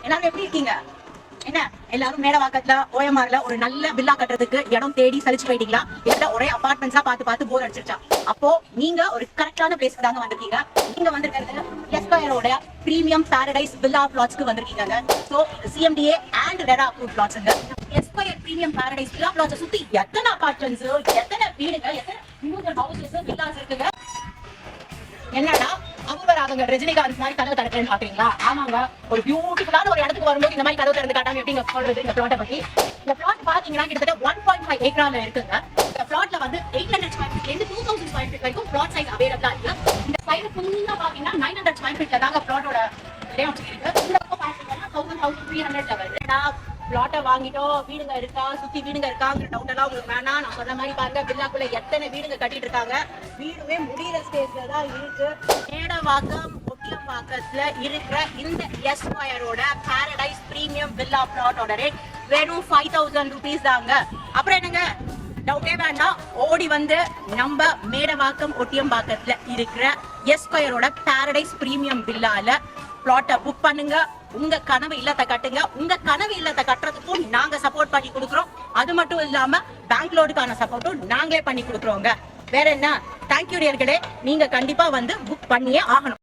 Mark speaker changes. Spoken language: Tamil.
Speaker 1: எல்லாரும் எப்படி இருக்கீங்க? என்ன எல்லாரும் மேடவாக்கத்துல ஓஎம்ஆர்ல ஒரு நல்ல வில்லா கட்டுறதுக்கு இடம் தேடி சலிச்சு போயிட்டீங்களா? இல்ல ஒரே அபார்ட்மெண்ட்ஸா பார்த்து போர் அடிச்சிருச்சா? அப்போ நீங்க ஒரு கரெக்டான பிளேஸ்க்கு தாங்க வந்திருக்கீங்க. நீங்க வந்திருக்கிறது எஸ்கொயரோட பிரீமியம் பாரடைஸ் வில்லா பிளாட்ஸ்க்கு வந்திருக்கீங்க. So CMDA and RERA approved பிளாட்ஸ்ங்க. Esquire premium paradise villa plots சுத்தி எத்தனை அபார்ட்மெண்ட்ஸ், எத்தனை வீடுங்க, எத்தனை இண்டிவிஜுவல் ஹவுசஸ், வில்லாஸ் இருக்குங்க. என்னடா அவங்க ரஜினிகாந்த் மாதிரி கதவு திறக்கிறேன்னு பாக்குறீங்களா? ஆமாங்க, ஒரு பியூட்டிஃபுல்லான ஒரு இடத்துக்கு வரும்போது இந்த மாதிரி கதவு திறந்து காட்டாம எப்படிங்க சொல்றது? இந்த பிளாட்டை பத்தி இந்த பிளாட் பாத்தீங்கன்னா கிட்டத்தட்ட 1.5 ஏக்கரால இருக்குங்க. இந்த பிளாட்ல வந்து 800 ஸ்கொயர் ஃபீட்ல இருந்து 2000 ஸ்கொயர் ஃபீட் வரைக்கும் பிளாட் சைஸ் அவைலபிளா இருக்கு. இந்த சைடு ஃபுல்லா பாத்தீங்கன்னா 900 ஸ்கொயர் ஃபீட்ல தாங்க பிளாட்டோட லேஅவுட் இருக்கு. இந்த பக்கம் பாத்தீங்கன்னா 1300 லெவல். பிளாட்டை வாங்கிட்டோம், வீடுங்க இருக்கா, சுத்தி வீடுங்க இருக்காங்கிற டவுட் எல்லாம் உங்களுக்கு வேணாம். நான் சொன்ன மாதிரி பாருங்க, வில்லாக்குள்ள எத்தனை வீடுங்க கட்டிட்டு இருக்காங்க. வீடுமே முடிகிற ஸ்டேஜ்ல தான் இருக்கு. மேடவாக்கம் ஒட்டியம்பாக்கத்துல இருக்கிற இந்த எஸ்கொயரோட பாரடைஸ் பிரீமியம் வில்லா பிளாட்டோட ரேட் வெறும் 5000 rupees தாங்க. அப்புறம் என்னங்க, டவுட்டே வேண்டாம், ஓடி வந்து நம்ம மேடவாக்கம் ஒட்டியம்பாக்கத்துல இருக்கிற எஸ்கொயரோட பாரடைஸ் பிரீமியம் வில்லால பிளாட்டை புக் பண்ணுங்க. உங்க கனவு இல்லத்தை கட்டுங்க. உங்க கனவு இல்லத்தை கட்டுறதுக்கும் நாங்க சப்போர்ட் பண்ணி கொடுக்குறோம். அது மட்டும் இல்லாம பேங்க் லோனுக்கான சப்போர்ட்டும் நாங்களே பண்ணி கொடுக்குறோங்க. வேற என்ன, தேங்க்யூ ரியர்களே, நீங்க கண்டிப்பா வந்து புக் பண்ணியே ஆகணும்.